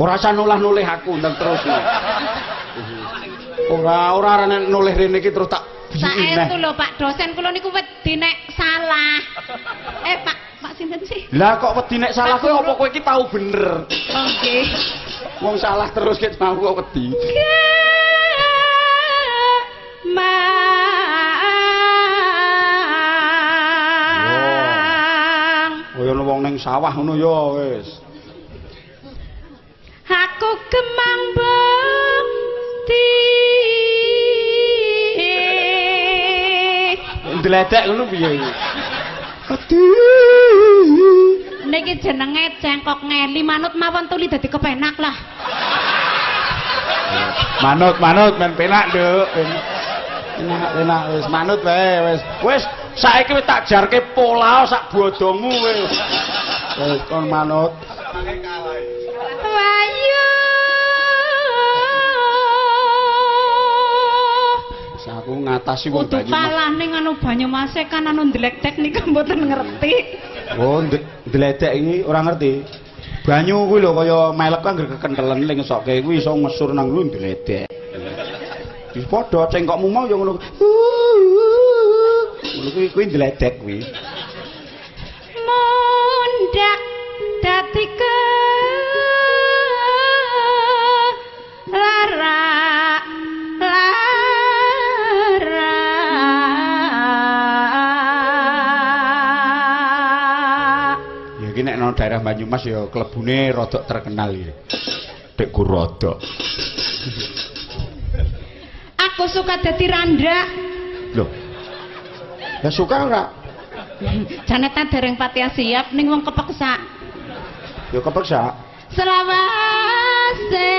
Ora usah nulah-nulih aku ndang terus. Ora nulih rene iki terus tak saestu lho Pak dosen kula niku wedi nek salah. Pak sinten sih? Lah kok wedi nek salah kowe apa kowe iki tau bener? Oh nggih. Wong salah terus ket mau kok wedi. Kaya wong ning sawah ngono ya wis. Aku kemang bekti. Ndledek ngono piye iki? Ati. Niki jenenge cengkok ngeli manut mawon tuli dadi kepenak lah. Manut men penak, Nduk. Enak wis manut wae wis. Wis saiki wis tak jarke pola sak bodongmu wis. Wis kon manut. Wayu. Aku ngatasi wong Banyumas. Kudu kalah ning anu Banyumas kan anu ndlektek niku mboten ngerti. Oh, ndledek iki ora ngerti. Banyu kuwi lho kaya melek kan kekentelen ning sokke kuwi iso ngesur nang lu ndledek. Wis padha cengkokmu mau ya ngono. Ngono kuwi ndledek kuwi. Mundak dadi ke lara nek nang daerah Banyumas ya klebune rodok terkenal iki. Dek Gurodok. Aku suka dadi randha. Loh. Ya suka ora? Jane ta dereng pati siap ning wong kepeksa. Ya kepeksa. Selawase.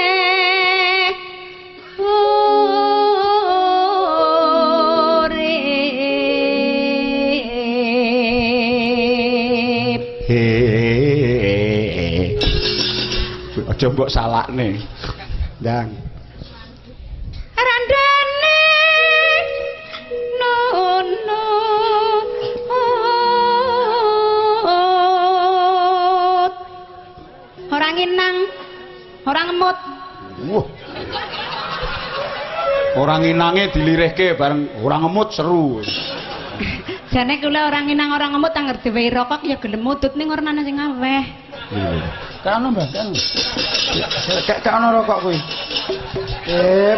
Aja mbok salakne. Ndang. Randane nono. Orang inang, orang ngemut. Wah. Orang inange dilirihke bareng orang ngemut seru. Jane kula orang inang orang ngemut anger dhewe rokok ya gelem mudut ning ora ana sing aweh. Kan Mbah, kan. Kek ana rokok kuwi.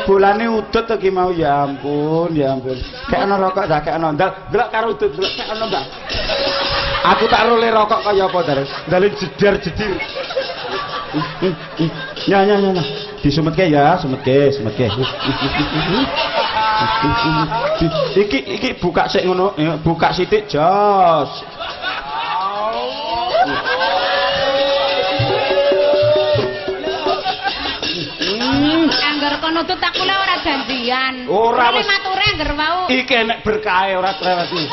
Bolane udut to ki mau ya ampun, ya ampun. Kek ana rokok dak kek ana. Ndelok karo udut, ndelok kek ana, Mbah. Aku tak role rokok kaya apa, Dar? Ndalen jedar-jedir. Ya. Disumetke ya, sumetke. Iki buka sik ngono, buka sithik jos. Angger kono tut aku lek ora janjian. Ora wis mature angger wau. Iki enek berkahe ora trewes iki.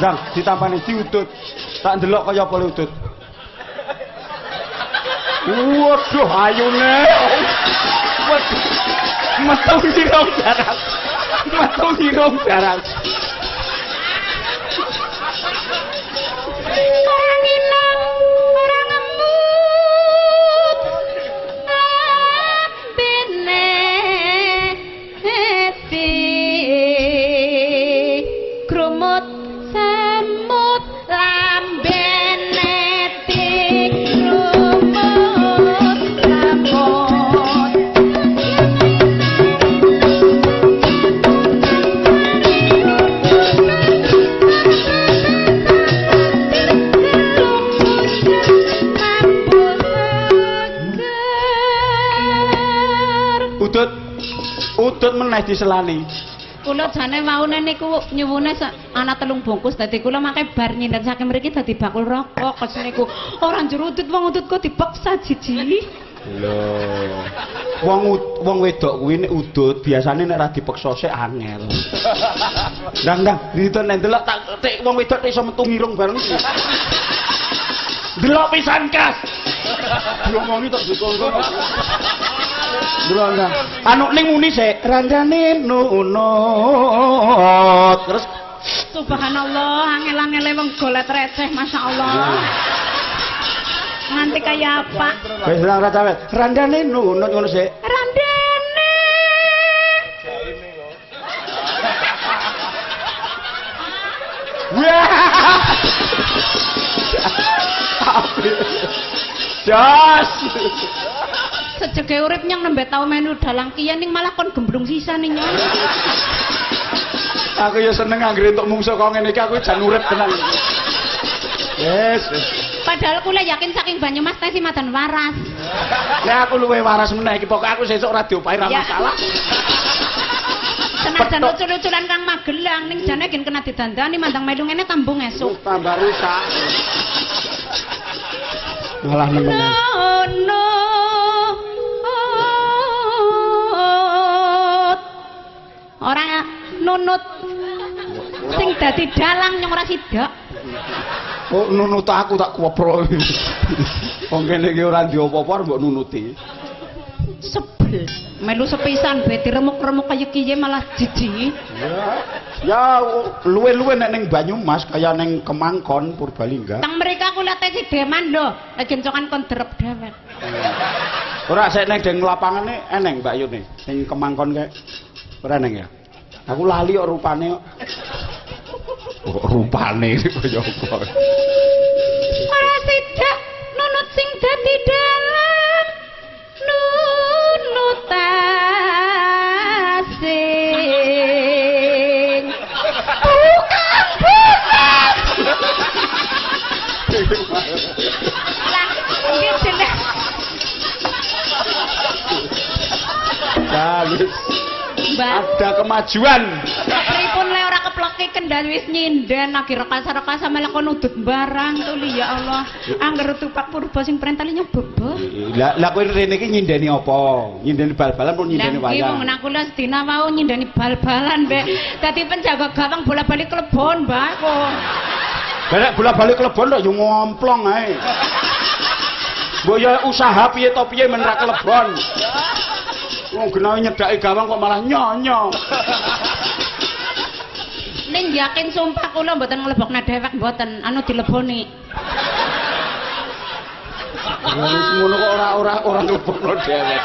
Ndang ditampani diudut. Tak ndelok kaya apa udut. Waduh ayune. Waduh. Metu sirong jarak. Orang inang, orang ngemut. Bene hati krumut semut lambene krumut semut. Udut meneh diselani. Kula jane waune niku nyuwune ana 3 bungkus dadi kula mangke bar nyindet saking mriki dadi bakul rokok kos niku. Ora njero udut wong udut kok dipaksa jiji. Lho. Wong wedok kuwi nek udut biasane nek ora dipaksa sik angel. Ndang, ditun nek ndelok tak wong wedok iso metu ngirung bareng iki. Delok pisan kas. Diomongi tok dikongkon. Delok ndang. Anu ning muni sik randane nunut. Terus subhanallah angel-angele wong golet receh masyaallah. Nganti kaya apa? Wis ora cawet. Randane nunut ngono sik. Randene. Jos. Sejege urip nyang nembe tau menu dalang kiyen ning malah kon gemblung sisa ning nyon. Aku ya seneng anggere entuk mungsuh kok ngene iki aku jan urip tenan. Yes. Padahal kula yakin saking Banyumas teh si madan waras. Lah aku luwe waras meneh iki pokoke aku sesuk ora diopahi ra masalah. Senajan lucul-luculan Kang Magelang ning jane gen kena didandani mandang melu ngene tambung esuk. Tambah rusak. Malah nemen. No. Ora nunut sing dadi dalang nyong ora sidak. Oh nunut aku tak kuwoprok. Wong kene iki ora ndi apa-apa mbok nunuti. Sebel. Melu sepisan be diremuk-remuk kaya kiye malah jijik. Ya luwe-luwe nek ning Banyumas kaya ning Kemangkon Purbalingga. Teng mrika kula teh si Deman lho, gencokan kon derep dewek. Ora sik ning deng lapangane eneng Mbak Yune. Ning Kemangkon kae. Ora eneng ya. Aku lali kok rupane kok. Oh, rupane kaya apa. Ora sidak nunut sing dadi dalang. Nunut asing. Bukan bukan. Lah, iki jeneng. Ada kemajuan. Pripun le ora keploki kendal wis nyinden lagi rekasa-rekasa malah kon udut barang to ya Allah. Angger tupak purba sing perintah nyobobo. Lah kowe rene iki nyindeni apa? Nyindeni bal-balan pun nyindeni wayang. Lah iki wong aku lah sedina wau nyindeni bal-balan, Mbak. Dadi penjaga gawang bola-bali klebon, Mbak. Lah bola-bali klebon kok yo ngomplong ae. Mbok ya usaha piye to piye men ra klebon. Wong genawe nyedaki gawang kok malah nyonyo. Ning yakin sumpah kula mboten nglebokna dhewek mboten anu dileboni. Wis ngono kok ora nglebokno dhewek.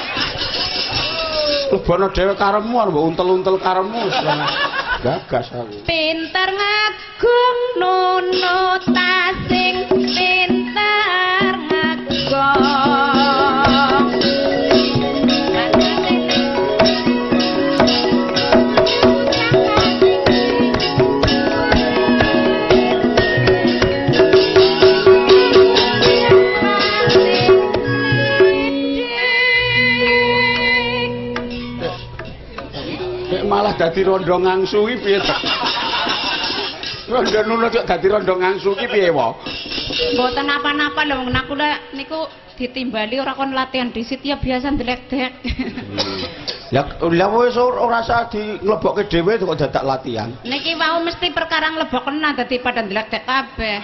Lebono dhewek karemu mbok untel-untel karemu. Gagas aku. Pinter ngagung nunut asing pinter ngagung. Malah dadi rondo ngangsu iki piye to? Rondo nunut kok dadi rondo ngangsu iki piye wae? Mboten napa-napa lho wong aku niku ditimbali ora kon latihan disit ya biasa ndeleg-dek. Ya wis ora usah di nglebokke dhewe kok dadak latihan. Niki wau mesti perkara nglebokna dadi pada ndeleg-dek kabeh.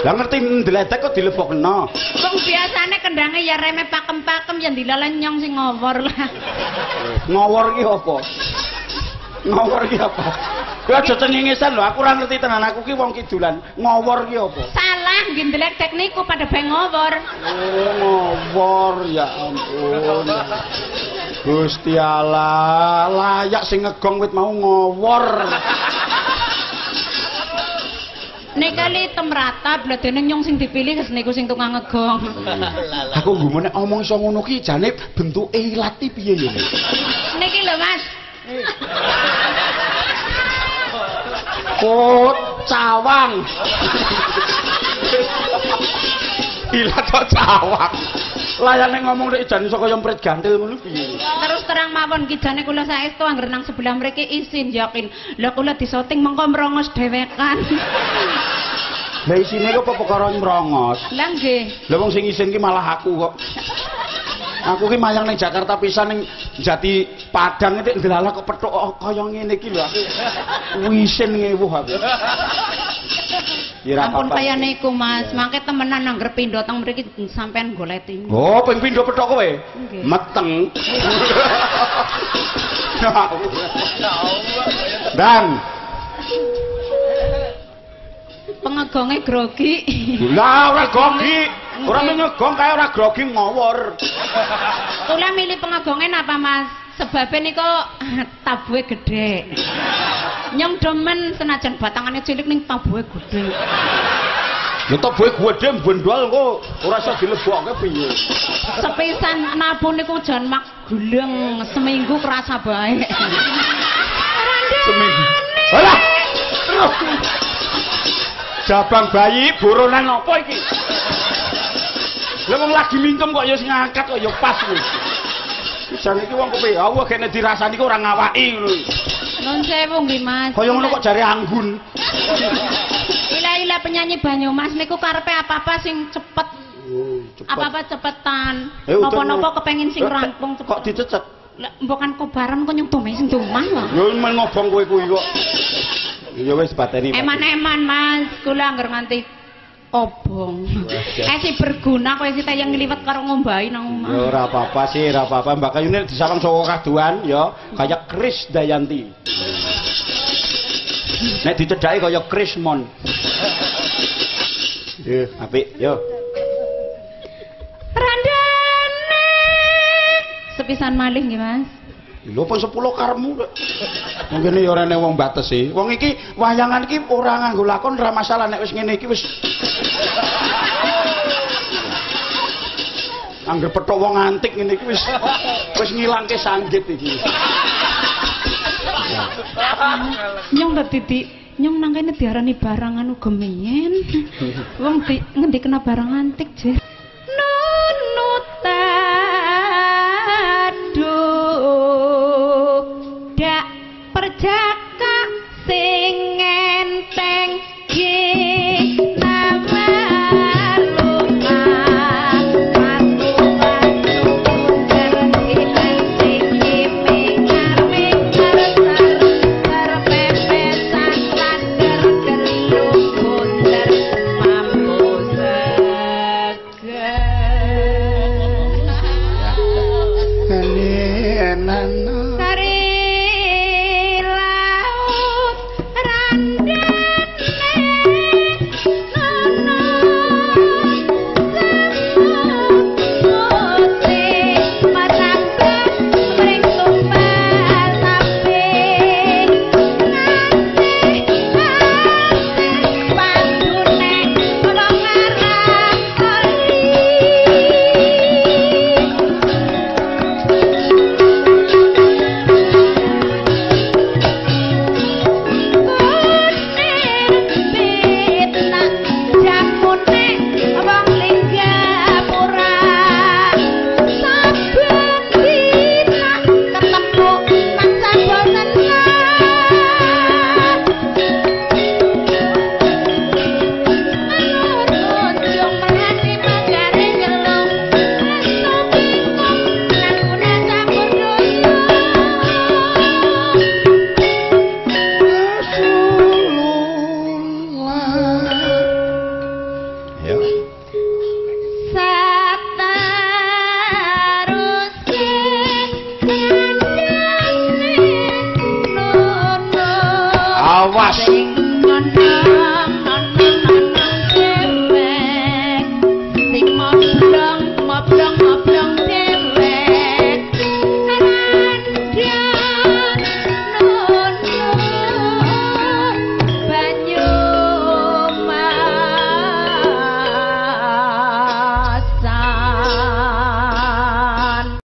Lah ngerti ndeleg-dek kok dilebokna. Wong biasane kendange ya reme pakem-pakem ya dilalen nyong sing ngowor lah. Ngowor ki apa? Ngowor ki apa? Kowe aja cengengesan lho, aku ora ngerti tenan aku ki wong kidulan. Ngowor ki apa? Salah, nggih ndeleg-dek niku pada beng ngowor. Oh, ngowor ya ampun. Gusti Allah, layak sing ngegong wit mau ngowor. Nek kali temrata bledene nyong sing dipilih niku sing tukang ngegong. Aku ngomong omong iso ngono ki jane bentuke ilat iki piye ya? Niki lho Mas. Kot cawang. Ilat kok cawang. Layane ngomong nek jan iso kaya mprit gantil ngono piye? Terus terang mawon ki jane kula saestu anggere nang sebelah mriki isin yakin. Lah kula disoting mengko mrongos dhewekan. Lah isine kok apa perkara mrongos? Lah nggih. Lah wong sing isin ki malah aku kok. Aku ki mayang ning Jakarta pisan ning Jati Padang iki ndelalah kok pethuk kaya ngene iki lho aku. Wisin ngewuh aku. Ampun kaya niku Mas, mangke temenan anggere pindho teng mriki sampean goleti. Oh, ping pindho pethuk kowe? Meteng. Dan pengegonge grogi. Lah ora grogi. Ora nyegong kae ora grogi ngawur. Kula milih pengagonge napa Mas? Sebabnya niku tabuhe gede. Nyong demen senajan batangannya cilik ning tabuhe gede. Lha tabuhe gede bendol kok ora iso dilebokke piye. Sepisan nabung niku jan mak guleng seminggu kerasa bae. Seminggu. Alah. Terus. Jabang bayi buronan apa iki? Lah wong lagi mintum kok ya sing ngangkat kok ya pas kuwi. Jan iki wong kepiye? Aku kene dirasani kok ora ngawaki ngono. Nun sewu nggih Mas. Kaya ngono kok jare anggun. Ila penyanyi Banyumas niku karepe apa-apa sing cepet. Apa-apa cepetan. Napa-napa kepengin sing rampung cepet. Kok dicecet? Lah mbokan kobaran kok nyutume sing domah lho. Ya men ngobong kowe kuwi kok. Ya wis pateni. Eman-eman Mas, kula anggar nganti obong. Si berguna kowe si tayang ngliwet karo ngombahi nang omah. Ya ora apa-apa sih, ora apa-apa. Mbak Kayune disawang saka kaduan ya, kaya Kris Dayanti. Nek dicedhaki kaya Krismon. Nggih, apik, yo. Randane. Sepisan malih nggih, Mas. Lho apa 10 karemu kok. Mungkin ya ora nek wong batesi. Wong iki wayangan iki ora nganggo lakon ora masalah nek wis ngene iki wis. Angger petok wong antik ngene iki wis ngilangke sanggit iki. Nyong dadi nyong nang kene diarani barang anu gemeyen. Wong ngendi kena barang antik, Jir. Perjaka sing enteng